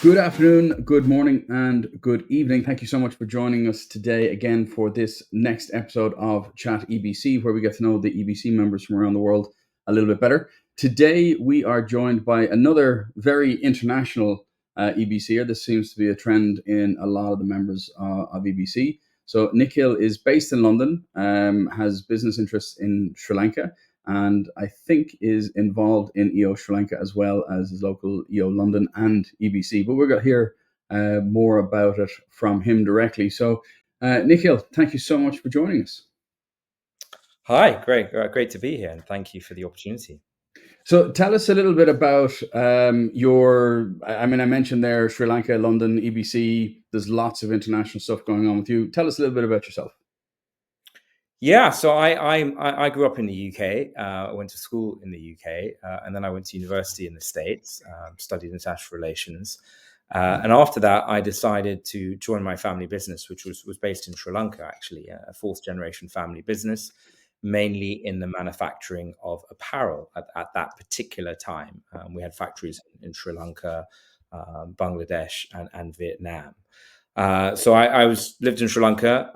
Good afternoon, good morning, and good evening. Thank you so much for joining us today again for this next episode of ChatEBC, where we get to know the EBC members from around the world a little bit better. Today, we are joined by another very international EBCer. This seems to be a trend in a lot of the members of EBC. So, Nikhil is based in London, has business interests in Sri Lanka, and I think is involved in EO Sri Lanka as well as his local EO London and EBC. But we're going to hear more about it from him directly. So, Nikhil, thank you so much for joining us. Hi, great to be here, and thank you for the opportunity. So, tell us a little bit about I mentioned there Sri Lanka, London, EBC. There's lots of international stuff going on with you. Tell us a little bit about yourself. Yeah, so I grew up in the UK. I went to school in the UK, and then I went to university in the States, studied international relations. And after that, I decided to join my family business, which was based in Sri Lanka, actually, a fourth generation family business, mainly in the manufacturing of apparel at that particular time. We had factories in Sri Lanka, Bangladesh, and Vietnam. So I lived in Sri Lanka.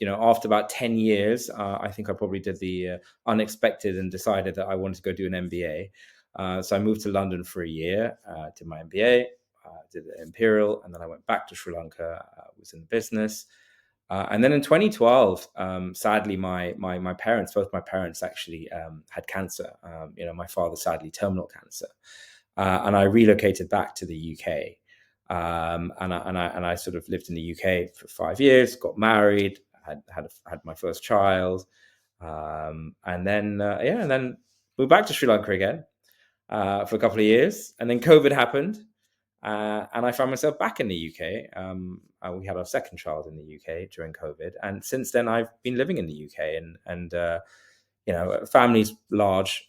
After about 10 years, I think I probably did the unexpected and decided that I wanted to go do an MBA. So I moved to London for a year, did my MBA, did the Imperial, and then I went back to Sri Lanka, was in the business. And then in 2012, sadly, my parents, both my parents actually had cancer. My father, sadly, terminal cancer. And I relocated back to the UK. And I sort of lived in the UK for 5 years, got married, had my first child, and then moved back to Sri Lanka again for a couple of years, and then COVID happened, and I found myself back in the UK. We had our second child in the UK during COVID, and since then I've been living in the UK, and family's large,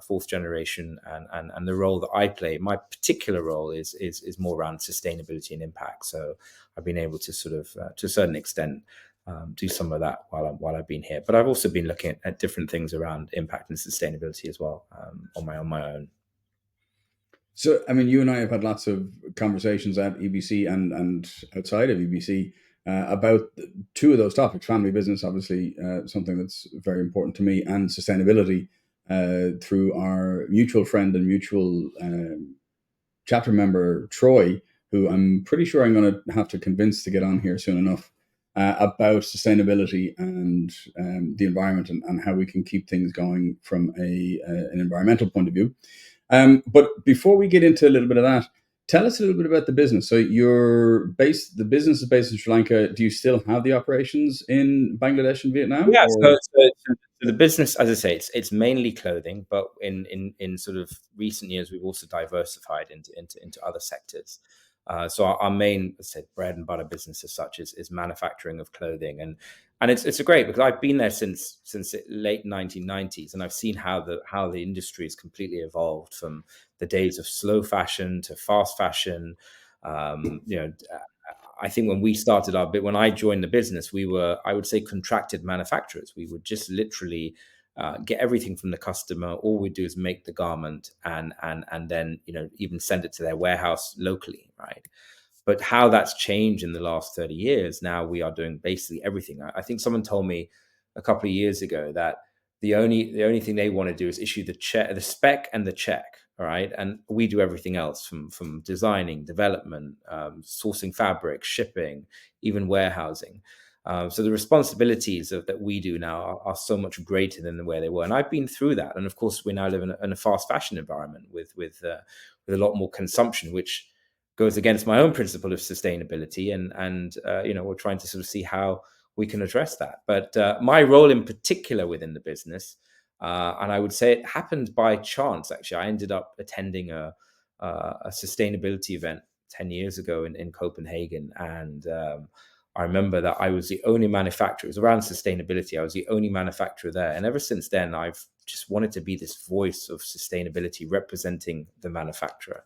fourth generation, and the role that I play, my particular role is more around sustainability and impact. So I've been able to sort of, to a certain extent, do some of that while I've been here. But I've also been looking at different things around impact and sustainability as well, on my own. So, you and I have had lots of conversations at EBC and outside of EBC about two of those topics: family business, obviously, something that's very important to me, and sustainability, through our mutual friend and mutual chapter member, Troy, who I'm pretty sure I'm going to have to convince to get on here soon enough, about sustainability and the environment, and how we can keep things going from an environmental point of view. But before we get into a little bit of that, tell us a little bit about the business. So the business is based in Sri Lanka. Do you still have the operations in Bangladesh and Vietnam? Yeah, so the business, as I say, it's mainly clothing, but in sort of recent years, we've also diversified into other sectors. So our main, let's say, bread and butter business as such is manufacturing of clothing, and it's great because I've been there since the late 1990s, and I've seen how the industry has completely evolved from the days of slow fashion to fast fashion. I think when I joined the business, we were, I would say, contracted manufacturers. We would just literally get everything from the customer. All we do is make the garment and then even send it to their warehouse locally, right? But how that's changed in the last 30 years, now we are doing basically everything. I think someone told me a couple of years ago that the only thing they want to do is issue the spec and the check. All right. And we do everything else from designing, development, sourcing fabric, shipping, even warehousing. So the responsibilities that we do now are so much greater than where they were. And I've been through that. And of course, we now live in a fast fashion environment with a lot more consumption, which goes against my own principle of sustainability. And we're trying to sort of see how we can address that. But my role in particular within the business, and I would say it happened by chance. Actually, I ended up attending a sustainability event 10 years ago in Copenhagen, and I remember that I was the only manufacturer. It was around sustainability. I was the only manufacturer there, and ever since then, I've just wanted to be this voice of sustainability, representing the manufacturer.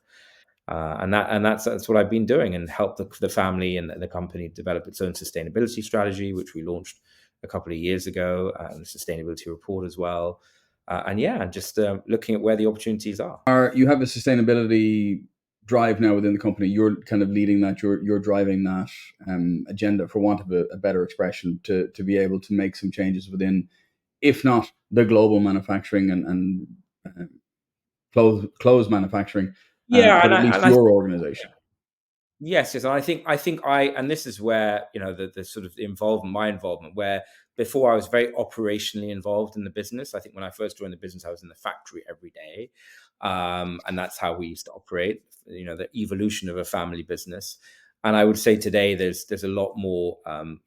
And that's what I've been doing, and helped the family and the company develop its own sustainability strategy, which we launched a couple of years ago, and a sustainability report as well. Just looking at where the opportunities are. You have a sustainability drive now within the company, you're kind of leading that, you're driving that agenda, for want of a better expression, to be able to make some changes within, if not the global manufacturing and clothes manufacturing, Yeah, but at least and I your organization. Yes, yes, and and this is where, the sort of involvement, my involvement, where before I was very operationally involved in the business. I think when I first joined the business, I was in the factory every day, and that's how we used to operate. The evolution of a family business, and I would say today there's a lot more.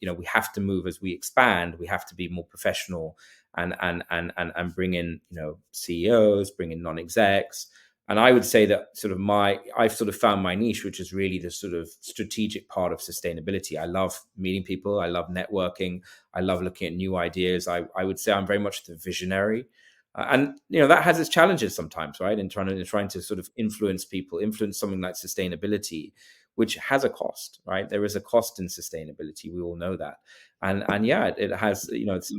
We have to move as we expand. We have to be more professional and bring in CEOs, bring in non-execs. And I would say that I've sort of found my niche, which is really the sort of strategic part of sustainability. I love meeting people. I love networking. I love looking at new ideas. I would say I'm very much the visionary. And that has its challenges sometimes, right? In trying to sort of influence people, influence something like sustainability, which has a cost, right? There is a cost in sustainability. We all know that, and yeah, it has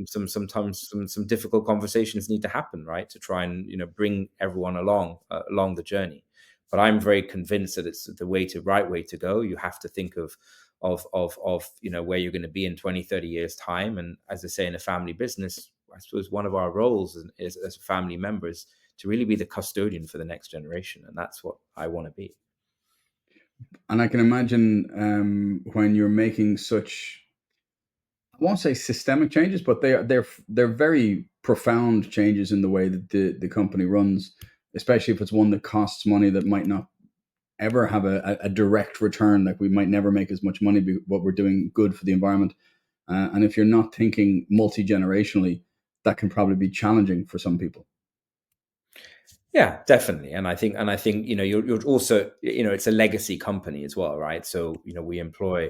sometimes some difficult conversations need to happen, right, to try and bring everyone along the journey. But I'm very convinced that it's the right way to go. You have to think of where you're going to be in 20, 30 years time. And as I say, in a family business, I suppose one of our roles is as family members to really be the custodian for the next generation, and that's what I want to be. And I can imagine when you're making such, I won't say systemic changes, but they're very profound changes in the way that the company runs, especially if it's one that costs money, that might not ever have a direct return. Like, we might never make as much money, but we're doing good for the environment. And if you're not thinking multi-generationally, that can probably be challenging for some people. Yeah, definitely. And I think you're also, it's a legacy company as well, right? So we employ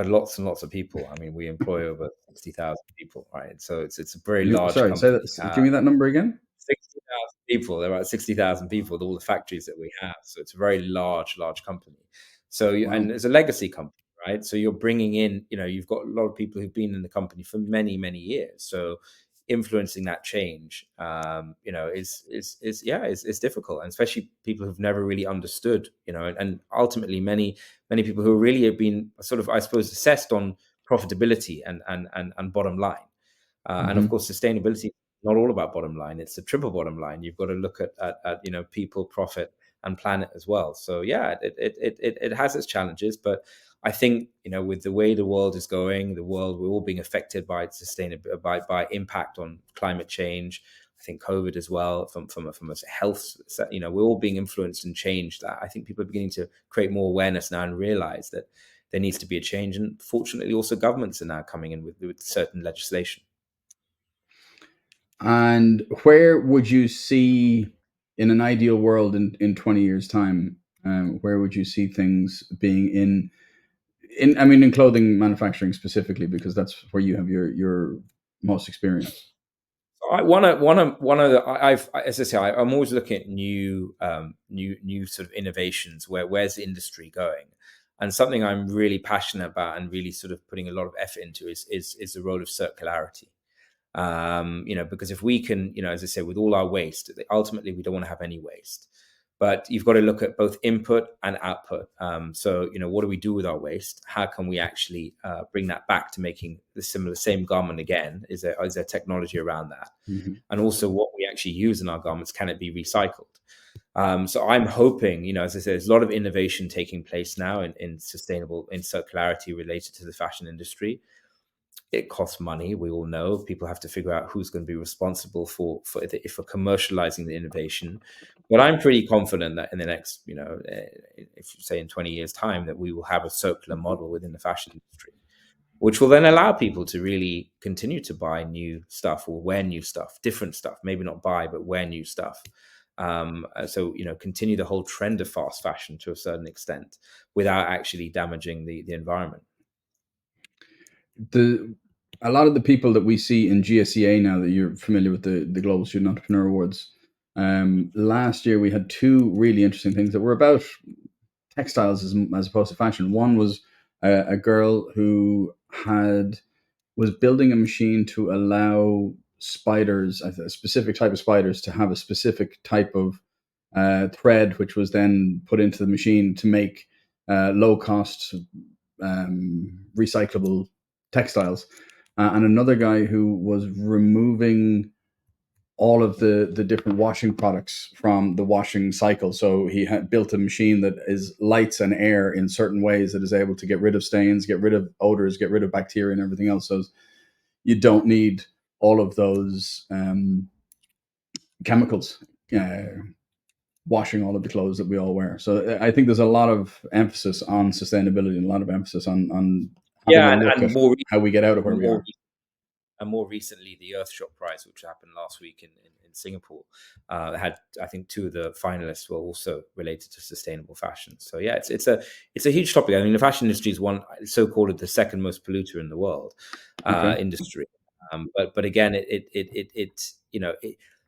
lots and lots of people. I mean, we employ over 60,000 people, right? So it's a very large Sorry, say company. that. Give me that number again. 60,000 people. There are about 60,000 people with all the factories that we have. So it's a very large company. So, and Wow. it's a legacy company, right? So you're bringing in, you've got a lot of people who've been in the company for many, many years. So influencing that change, is difficult, and especially people who've never really understood, and ultimately many people who really have been sort of, I suppose, assessed on profitability and bottom line. And of Hmm. course, sustainability is not all about bottom line. It's a triple bottom line. You've got to look at people, profit, and planet as well. So yeah, it has its challenges, but I think with the way the world is going, we're all being affected by sustainability, by impact on climate change. I think COVID as well, from a health, we're all being influenced and changed. That I think people are beginning to create more awareness now and realize that there needs to be a change. And fortunately, also governments are now coming in with certain legislation. And where would you see, in an ideal world, in 20 years' time, where would you see things being I mean, in clothing manufacturing specifically, because that's where you have your most experience. I one of the I've as I say, I'm always looking at new sort of innovations. Where's the industry going? And something I'm really passionate about and really sort of putting a lot of effort into is the role of circularity. Because if we can, as I say, with all our waste, ultimately we don't want to have any waste. But you've got to look at both input and output. So, what do we do with our waste? How can we actually bring that back to making the same garment again? Is there technology around that? Hmm. And also, what we actually use in our garments, can it be recycled? So I'm hoping, as I said, there's a lot of innovation taking place now in circularity related to the fashion industry. It costs money. We all know people have to figure out who's going to be responsible for commercializing the innovation. But I'm pretty confident that in the next, if you say in 20 years' time, that we will have a circular model within the fashion industry, which will then allow people to really continue to buy new stuff or wear new stuff, different stuff, maybe not buy, but wear new stuff. So, continue the whole trend of fast fashion to a certain extent without actually damaging the environment. The A lot of the people that we see in GSEA now, that you're familiar with, the Global Student Entrepreneur Awards. Last year we had two really interesting things that were about textiles as opposed to fashion. One was a girl who was building a machine to allow spiders, a specific type of spiders, to have a specific type of thread, which was then put into the machine to make low cost recyclable textiles, and another guy who was removing all of the different washing products from the washing cycle. So he had built a machine that is lights and air in certain ways that is able to get rid of stains, get rid of odors, get rid of bacteria and everything else. So you don't need all of those chemicals washing all of the clothes that we all wear. So I think there's a lot of emphasis on sustainability and a lot of emphasis on having a Yeah, look and at how we get out of where we more are. and more recently, the Earthshot Prize, which happened last week in Singapore, had, I think, two of the finalists were also related to sustainable fashion. So yeah, it's a huge topic. I mean, the fashion industry is one, so called the second most polluter in the world Okay. industry. But again,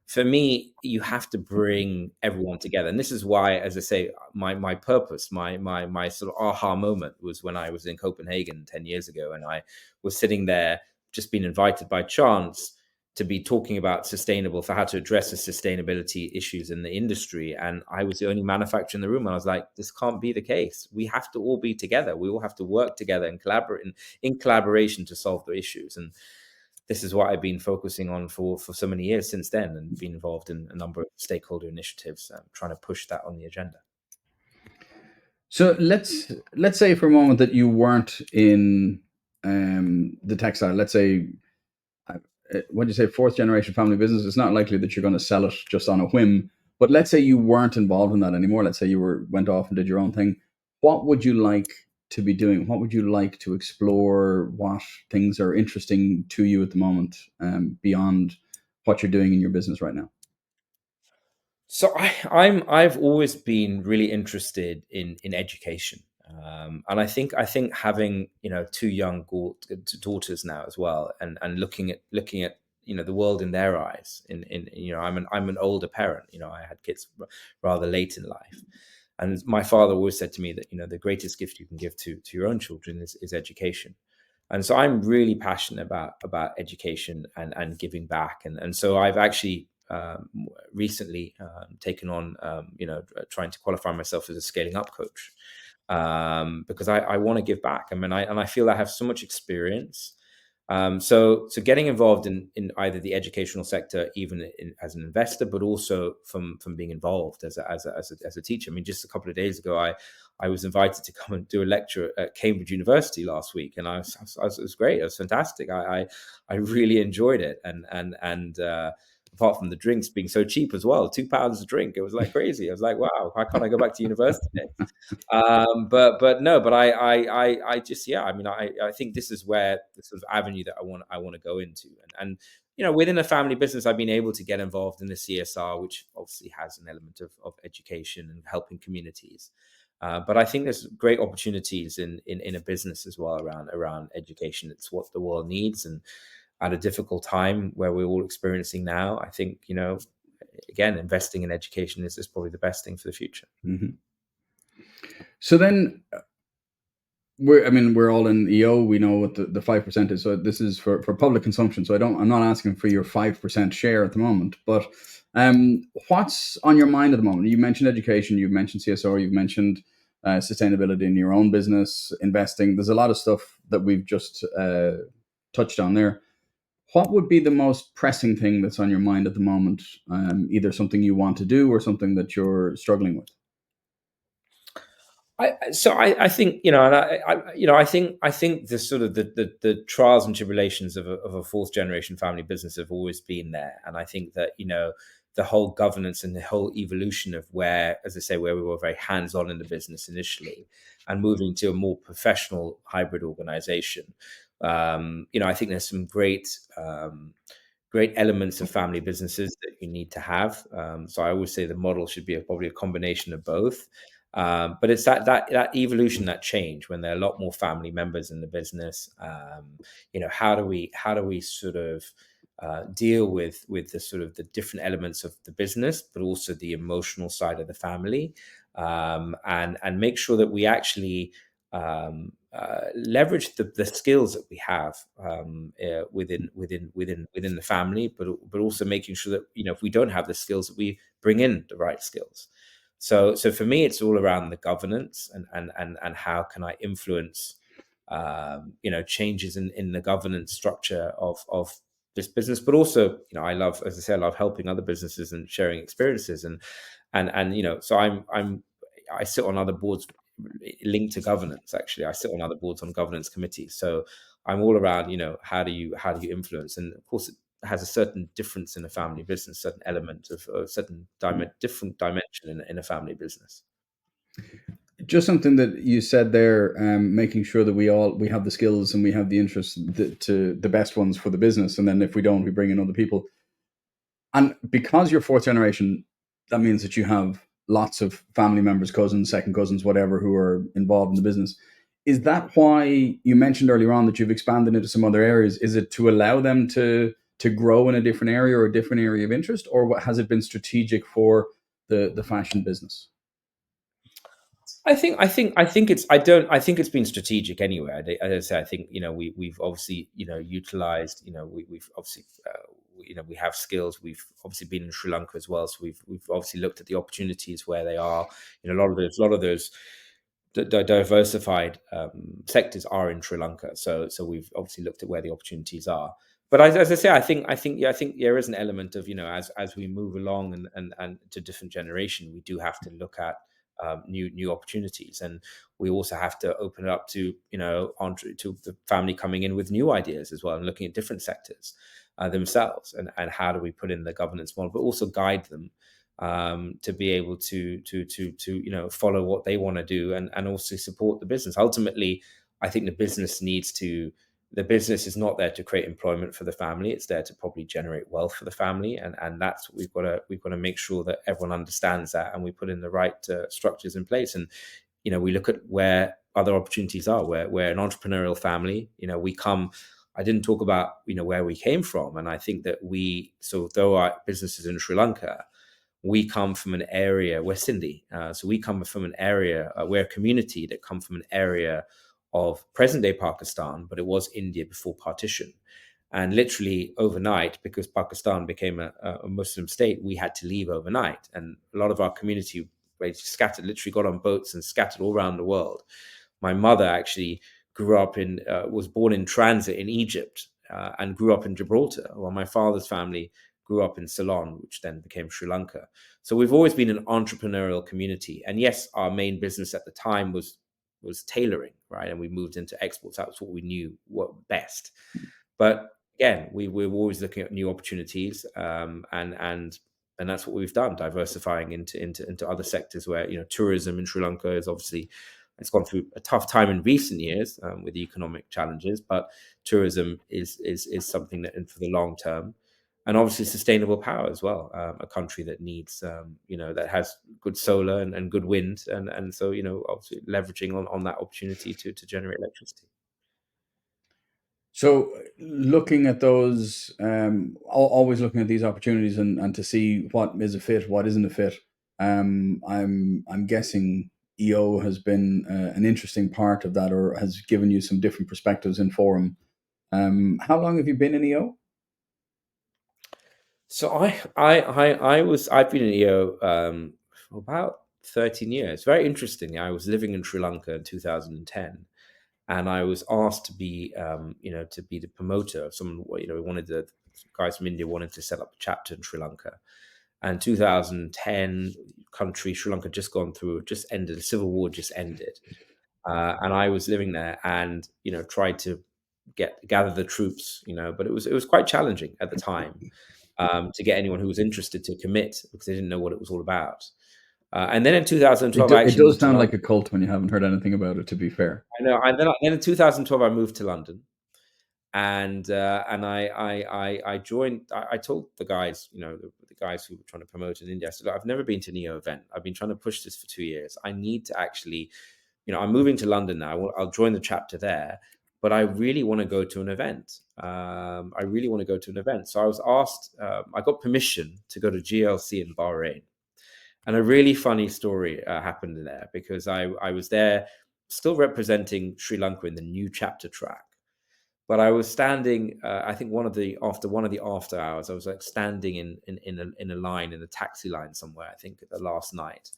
for me, you have to bring everyone together, and this is why, as I say, my purpose, my sort of aha moment was when I was in Copenhagen 10 years ago, and I was sitting there, just been invited by chance to be talking about for how to address the sustainability issues in the industry. And I was the only manufacturer in the room. And I was like, this can't be the case. We have to all be together. We all have to work together and collaborate in collaboration to solve the issues. And this is what I've been focusing on for so many years since then, and been involved in a number of stakeholder initiatives, trying to push that on the agenda. So let's say for a moment that you weren't in the textile. Let's say, what do you say, fourth generation family business. It's not likely that you're going to sell it just on a whim. But let's say you weren't involved in that anymore. Let's say you went off and did your own thing. What would you like to be doing? What would you like to explore? What things are interesting to you at the moment, beyond what you're doing in your business right now? So I've always been really interested in education, and I think having two young daughters now as well, and looking at the world in their eyes. I'm an older parent. I had kids rather late in life, and my father always said to me that the greatest gift you can give to your own children is education. And so I'm really passionate about education and giving back, and so I've actually recently taken on trying to qualify myself as a scaling up coach, because I want to give back. I mean, I feel I have so much experience. So getting involved in either the educational sector, even as an investor, but also from being involved as a teacher. I mean, just a couple of days ago, I was invited to come and do a lecture at Cambridge University last week, and it was great. It was fantastic. I really enjoyed it, and apart from the drinks being so cheap as well, £2 a drink, it was like crazy. I was like, wow, why can't I go back to university next? But no, but I just, yeah, I mean, I think this is where the sort of avenue that I want to go into, and within a family business, I've been able to get involved in the CSR, which obviously has an element of education and helping communities. But I think there's great opportunities in a business as well around education. It's what the world needs, and at a difficult time where we're all experiencing now, I think again, investing in education is probably the best thing for the future. Mm-hmm. So then, we're all in EO. We know what the 5% is. So this is for public consumption. So I'm not asking for your 5% share at the moment. But what's on your mind at the moment? You mentioned education. You've mentioned CSR. You've mentioned sustainability in your own business, investing. There's a lot of stuff that we've just touched on there. What would be the most pressing thing that's on your mind at the moment? Either something you want to do or something that you're struggling with. I think I think the sort of the trials and tribulations of a fourth generation family business have always been there, and I think that the whole governance and the whole evolution of where, as I say, where we were very hands on in the business initially, and moving to a more professional hybrid organization. I think there's some great elements of family businesses that you need to have. So I always say the model should be probably a combination of both. But it's that evolution, that change when there are a lot more family members in the business. How do we sort of deal with the sort of the different elements of the business, but also the emotional side of the family, and make sure that we actually leverage the skills that we have within the family, but also making sure that if we don't have the skills, that we bring in the right skills. So for me, it's all around the governance and how can I influence, changes in the governance structure of this business. But also, I love, as I say, I love helping other businesses and sharing experiences, and so I sit on other boards linked to governance. Actually, I sit on other boards on governance committees. So I'm all around, how do you influence, and of course, it has a certain difference in a family business, certain element of a certain different dimension in a family business. Just something that you said there, making sure that we have the skills and we have the interest to the best ones for the business, and then if we don't, we bring in other people. And because you're fourth generation, that means that you have lots of family members, cousins, second cousins, whatever, who are involved in the business. Is that why you mentioned earlier on that you've expanded into some other areas? Is it to allow them to grow in a different area or a different area of interest, or has it been strategic for the fashion business? I think it's been strategic anyway. As I say, I think we've obviously utilized, we've obviously we have skills. We've obviously been in Sri Lanka as well, so we've obviously looked at the opportunities where they are. A lot of those diversified sectors are in Sri Lanka. So we've obviously looked at where the opportunities are. But as I say, I think there is an element of, as we move along and to different generation, we do have to look at new opportunities, and we also have to open it up to to the family coming in with new ideas as well, and looking at different sectors themselves, and how do we put in the governance model, but also guide them to be able to follow what they want to do, and also support the business. Ultimately, I think the business is not there to create employment for the family. It's there to probably generate wealth for the family, and that's what we've got to make sure that everyone understands that, and we put in the right structures in place. And we look at where other opportunities are, where we're an entrepreneurial family. We come. I didn't talk about where we came from, and I think that though our business is in Sri Lanka, we come from an area, we're Sindhi, so we come from an area, we're a community that come from an area of present day Pakistan, but it was India before partition. And literally overnight, because Pakistan became a Muslim state, we had to leave overnight. And a lot of our community scattered, literally got on boats and scattered all around the world. My mother actually was born in transit in Egypt, and grew up in Gibraltar, while my father's family grew up in Ceylon, which then became Sri Lanka. So we've always been an entrepreneurial community. And yes, our main business at the time was tailoring, right? And we moved into exports. That was what we knew what best. But again, we were always looking at new opportunities, and that's what we've done, diversifying into other sectors where tourism in Sri Lanka is obviously, it's gone through a tough time in recent years with the economic challenges, but tourism is something that, for the long term, and obviously sustainable power as well. A country that needs, that has good solar and good wind, and so obviously leveraging on that opportunity to generate electricity. So looking at those, always looking at these opportunities and to see what is a fit, what isn't a fit. I'm guessing EO has been an interesting part of that, or has given you some different perspectives in forum. How long have you been in EO? So I've been in EO for about 13 years. Very interesting. I was living in Sri Lanka in 2010, and I was asked to be to be the promoter of someone. Wanted the guys from India wanted to set up a chapter in Sri Lanka. And 2010, country Sri Lanka just ended. The civil war just ended, and I was living there, and tried to gather the troops. But it was quite challenging at the time to get anyone who was interested to commit, because they didn't know what it was all about. And then in 2012, I It actually does moved to sound like London. a cult when you haven't heard anything about it, to be fair. I know. And then in 2012, I moved to London, and I joined. I told the guys, the guys who were trying to promote in India, I said, "Look, I've never been to a Neo event. I've been trying to push this for 2 years. I need to actually, I'm moving to London now. I'll join the chapter there, but I really want to go to an event. I really want to go to an event." So I was asked. I got permission to go to GLC in Bahrain, and a really funny story happened there, because I was there still representing Sri Lanka in the new chapter track. But I was standing. I think after one of the after hours, I was like standing in a line, in a taxi line somewhere. I think the last night,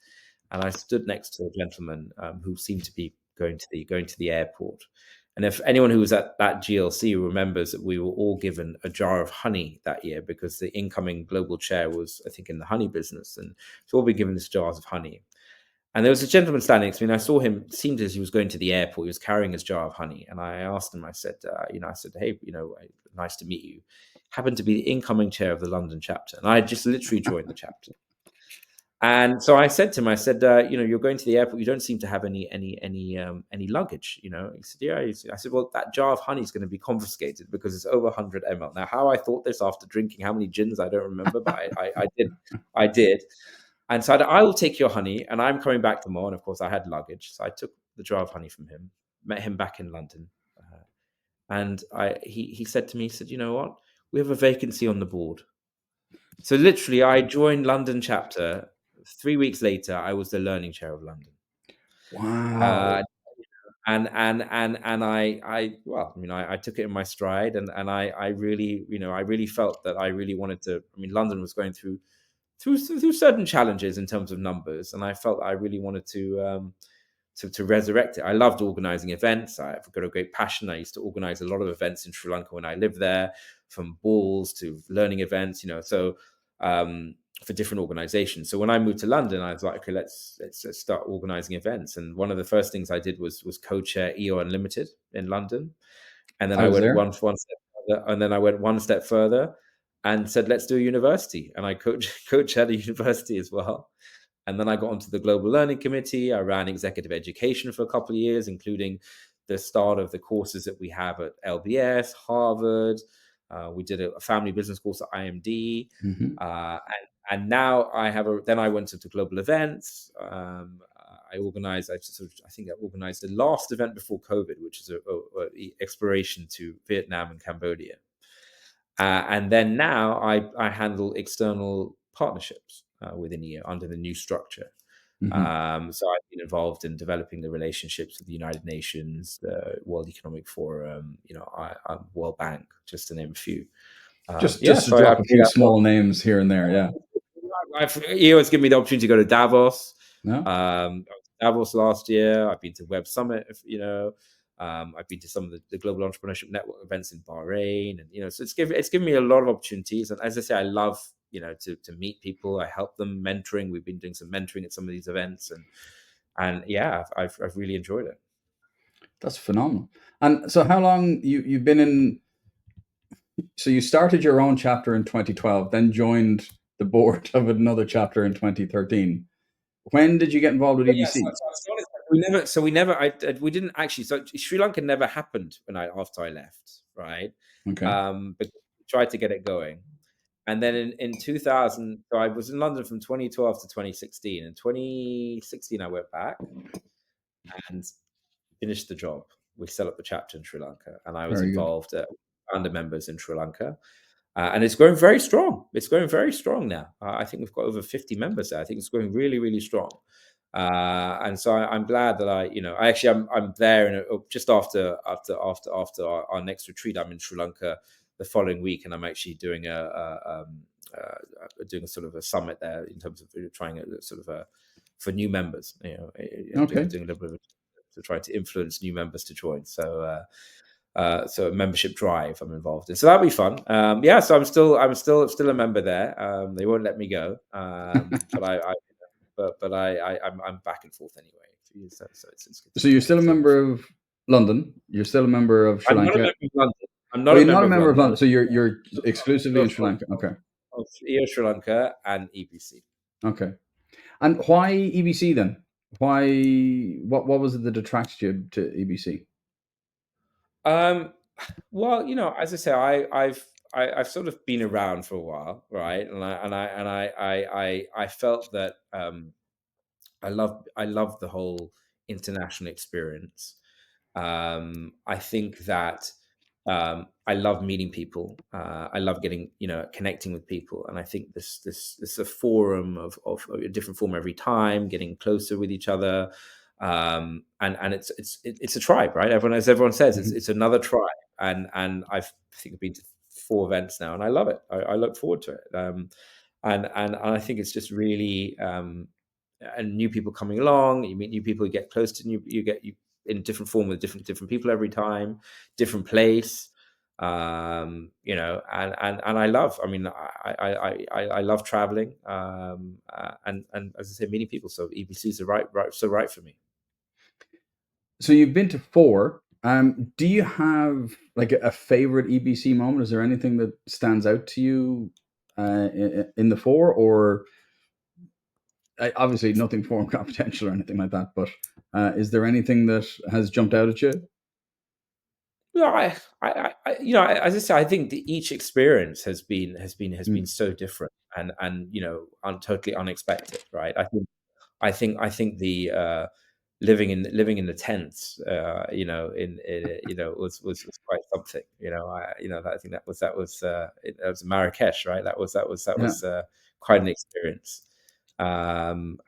and I stood next to a gentleman who seemed to be going to the airport. And if anyone who was at that GLC remembers that we were all given a jar of honey that year, because the incoming global chair was, I think, in the honey business, and so all been given these jars of honey. And there was a gentleman standing next to me, and I saw him. Seemed as he was going to the airport. He was carrying his jar of honey, and I asked him. I said, hey, nice to meet you. Happened to be the incoming chair of the London chapter, and I had just literally joined the chapter. And so I said to him, I said, you're going to the airport. You don't seem to have any luggage. He said, yeah. I said, well, that jar of honey is going to be confiscated because it's over 100 ml. Now, how I thought this after drinking how many gins, I don't remember, but I did. And so I will take your honey, and I'm coming back tomorrow. And of course, I had luggage, so I took the jar of honey from him. Met him back in London, and he said to me, he said, you know what? We have a vacancy on the board. So literally, I joined London chapter. 3 weeks later, I was the learning chair of London. Wow. And I took it in my stride, and I really felt that I really wanted to. I mean, London was going through certain challenges in terms of numbers, and I felt I really wanted to resurrect it. I loved organizing events. I've got a great passion. I used to organize a lot of events in Sri Lanka when I lived there, from balls to learning events, for different organizations. So when I moved to London, I was like, okay, let's start organizing events. And one of the first things I did was co-chair EO Unlimited in London. And then I I was went there. one step further, and then I went one step further and said, let's do a university. And I co-chaired a university as well. And then I got onto the Global Learning Committee. I ran executive education for a couple of years, including the start of the courses that we have at LBS, Harvard. We did a family business course at IMD. Mm-hmm. And now then I went into global events. I organized the last event before COVID, which is a exploration to Vietnam and Cambodia. And then now I handle external partnerships within EO under the new structure. Mm-hmm. So I've been involved in developing the relationships with the United Nations, the World Economic Forum, World Bank, just to name a few. Just to So drop I've a played few that role. small names here and there. Yeah. EO has given me the opportunity to go to Davos. No. I was to Davos last year. I've been to Web Summit, I've been to some of the Global Entrepreneurship Network events in Bahrain, and so it's given me a lot of opportunities. And as I say, I love to meet people. I help them mentoring. We've been doing some mentoring at some of these events, and yeah, I've really enjoyed it. That's phenomenal. And so, how long you've been in? So you started your own chapter in 2012, then joined the board of another chapter in 2013. When did you get involved with But yeah, EBC? we didn't actually. So Sri Lanka never happened after I left, right? Okay. But we tried to get it going. And then in 2000, so I was in London from 2012 to 2016. In 2016, I went back and finished the job. We set up the chapter in Sri Lanka, and I was Very good. involved founder members in Sri Lanka. And it's going very strong. It's going very strong now. I think we've got over 50 members there. I think it's going really, really strong. And so I'm glad that I'm there, and just after our next retreat, I'm in Sri Lanka the following week, and I'm actually doing doing a sort of a summit there in terms of trying a sort of for new members. Okay. Doing a little bit of to try to influence new members to join. So a membership drive I'm involved in. So that'll be fun. So I'm still a member there. They won't let me go. But I'm back and forth anyway. So it's good. So you're still a member of London. You're still a member of Sri I'm not a Lanka. member of London. I'm Oh, not a you're not member a of member of London. London. So you're exclusively in Sri Lanka. Okay. Of EO Sri Lanka and EBC. Okay. And why EBC then? Why? What was it that attracted you to EBC? Well, as I say, I've sort of been around for a while, right? And I felt that I love the whole international experience. I think that I love meeting people. I love getting connecting with people, and I think this a forum of a different form every time, getting closer with each other, and it's a tribe, right? As everyone says, Mm-hmm. it's another tribe, and I think I've been to 4 events now, and I love it. I look forward to it, and I think it's just really and new people coming along. You meet new people, you get close to you in different form with different people every time, different place. And I love. I mean, I love traveling. And as I say, meeting people. So EBC is the right for me. So you've been to four. Do you have like a favorite EBC moment? Is there anything that stands out to you in the four, or obviously nothing forum confidential or anything like that? But is there anything that has jumped out at you? No, as I say, I think each experience has been so different and totally unexpected, right? I think the living in the tents, was quite something. I think that was Marrakesh, right? That Yeah. was quite an experience. And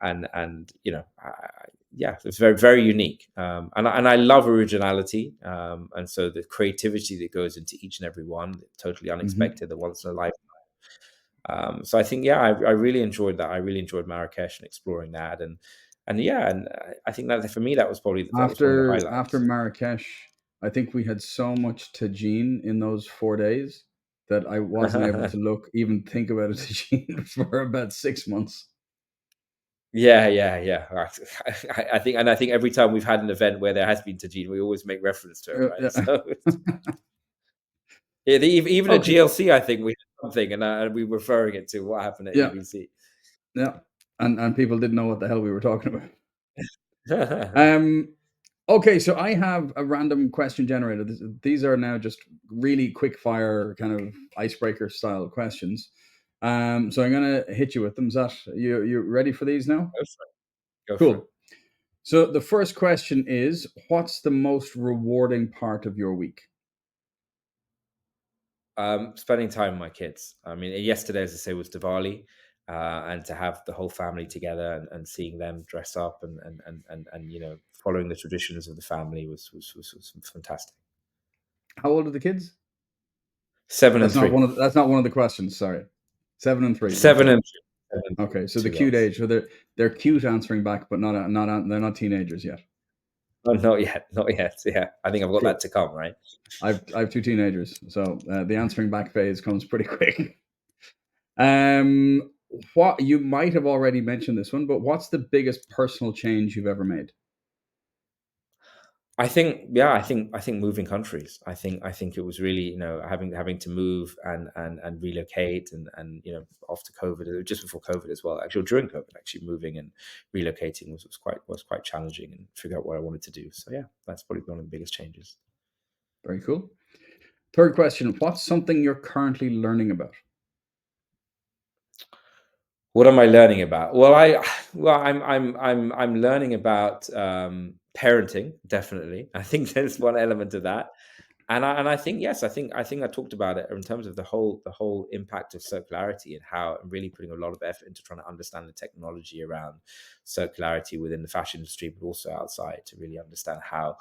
yeah, it's very very unique. And I love originality. And so the creativity that goes into each and every one, totally Hmm. unexpected, the once in a life. So I think, yeah, I really enjoyed that. I really enjoyed Marrakesh and exploring that, and yeah, and I think that for me that was one of the After highlights. Marrakesh, I think we had so much tagine in those 4 days that I wasn't able to even think about a tagine for about 6 months. Yeah, yeah, yeah. I think every time we've had an event where there has been Tajin, we always make reference to it, right? Yeah. So yeah, even at Okay. GLC, I think we had something, and we were referring it to what happened at Yeah. EBC. Yeah. And people didn't know what the hell we were talking about. Um, okay, so I have a random question generator. These are now just really quick fire kind of icebreaker style questions. So I'm gonna hit you with them. Is that you ready for these now? Go for it. Go for it. Cool. So the first question is, what's the most rewarding part of your week? Spending time with my kids. I mean, yesterday, as I say, was Diwali, and to have the whole family together and seeing them dress up and following the traditions of the family was fantastic. How old are the kids? 7 and 3. That's not one of the questions. Sorry, 7 and 3. 7 Okay. and 3. 7 and 3. Okay. So the Two cute girls. age. So they're cute answering back, but they're not teenagers yet. Oh, not yet, not yet. Yeah, I think I've got Cool. that to come, right? I have two teenagers, so the answering back phase comes pretty quick. Um, what you might have already mentioned this one, but what's the biggest personal change you've ever made? I think, yeah, I think moving countries. I think it was really, having to move and relocate and after COVID, just before COVID as well. Actually, during COVID, actually moving and relocating was quite challenging and figure out what I wanted to do. So yeah, that's probably one of the biggest changes. Very cool. Third question: what's something you're currently learning about? What am I learning about? I'm learning about parenting. Definitely, I think there's one element of that, and I think, yes, I think I talked about it in terms of the whole impact of circularity and how I'm really putting a lot of effort into trying to understand the technology around circularity within the fashion industry, but also outside, to really understand how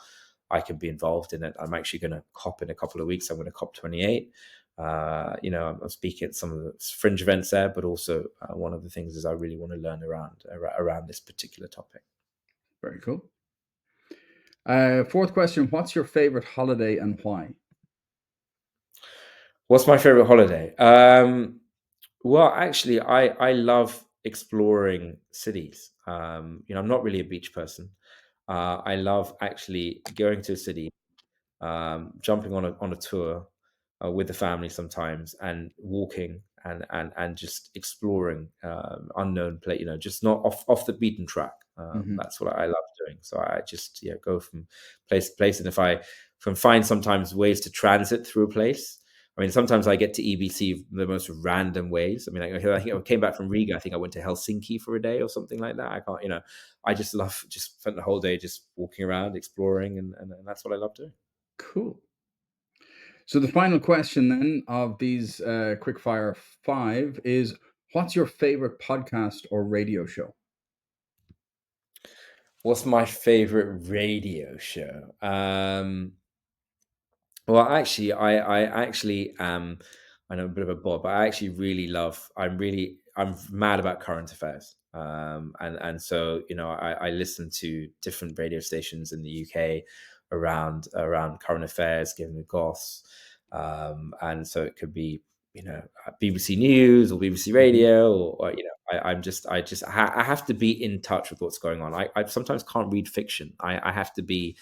I can be involved in it. I'm actually going to COP in a couple of weeks. I'm going to COP 28. I'm speaking at some of the fringe events there, but also one of the things is I really want to learn around this particular topic. Very cool. Fourth question: what's your favorite holiday and why? What's my favorite holiday? Well, actually, I love exploring cities. I'm not really a beach person. I love actually going to a city, jumping on a tour with the family sometimes, and walking and just exploring unknown place. Just not off the beaten track. Hmm. That's what I love doing. So I just, go from place to place, and if I can find sometimes ways to transit through a place. I mean, sometimes I get to EBC the most random ways. I mean, I think I came back from Riga. I think I went to Helsinki for a day or something like that. I can't, I just love just spent the whole day just walking around, exploring, and that's what I love doing. Cool. So the final question then of these quickfire five is: what's your favorite podcast or radio show? What's my favorite radio show? Well, actually, I actually am. I know I'm a bit of a bot, but I actually really love. I'm mad about current affairs. And so I listen to different radio stations in the UK around current affairs, given the goss, and so it could be BBC News or BBC Mhm. Radio, or I have to be in touch with what's going on. I sometimes can't read fiction. I have to be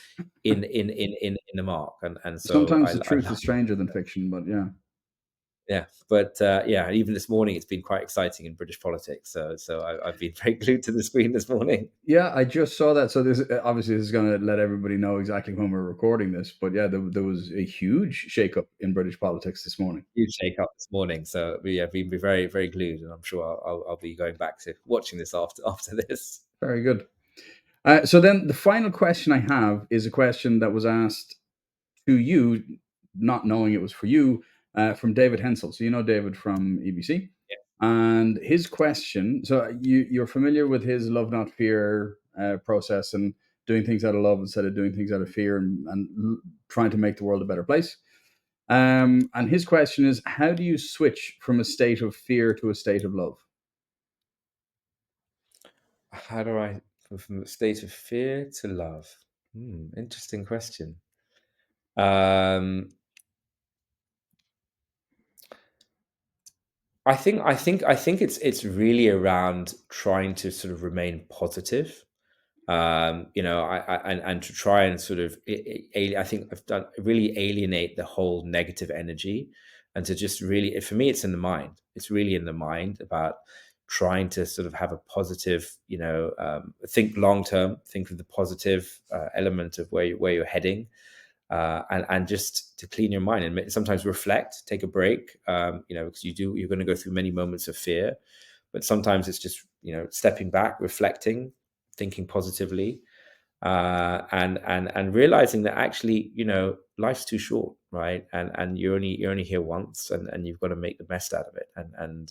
in the mark, and so Sometimes the I truth love. is stranger than fiction, but yeah. Yeah, but yeah, even this morning it's been quite exciting in British politics. So I've been very glued to the screen this morning. Yeah, I just saw that. So this obviously this is going to let everybody know exactly when we're recording this. But yeah, there was a huge shakeup in British politics this morning. Huge shake up this morning. So yeah, been very very glued, and I'm sure I'll be going back to watching this after this. Very good. So then the final question I have is a question that was asked to you, not knowing it was for you, from David Hensel. So you know David from EBC, and his question. So you're familiar with his love not fear process and doing things out of love instead of doing things out of fear, and trying to make the world a better place. And his question is, how do you switch from a state of fear to a state of love? How do I go from a state of fear to love? Interesting question. Um, I think it's really around trying to sort of remain positive. And to try and sort of, I think I've done really alienate the whole negative energy, and to just really, for me, it's in the mind. It's really in the mind about trying to sort of have a positive, think long term, think of the positive element of where you're heading, and just to clean your mind and sometimes reflect, take a break, because you're going to go through many moments of fear, but sometimes it's just stepping back, reflecting, thinking positively, and realizing that actually life's too short, right? And you're only here once, and you've got to make the best out of it, and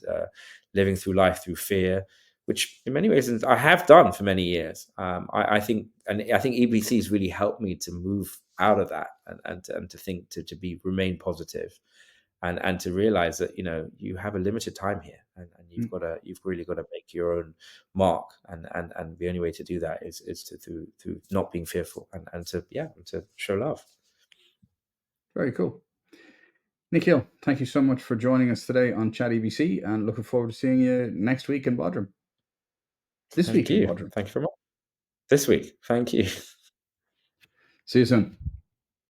living through life through fear, which in many ways I have done for many years. I think EBC has really helped me to move out of that, and to think to be remain positive, and to realize that you have a limited time here, and Mm, you've really got to make your own mark, and the only way to do that is to through not being fearful, and to show love. very cool. Nikhil, thank you so much for joining us today on Chat EBC, and looking forward to seeing you next week in Bodrum. This week Thank in you. Bodrum. Thank you very much. This week. Thank you. See you soon.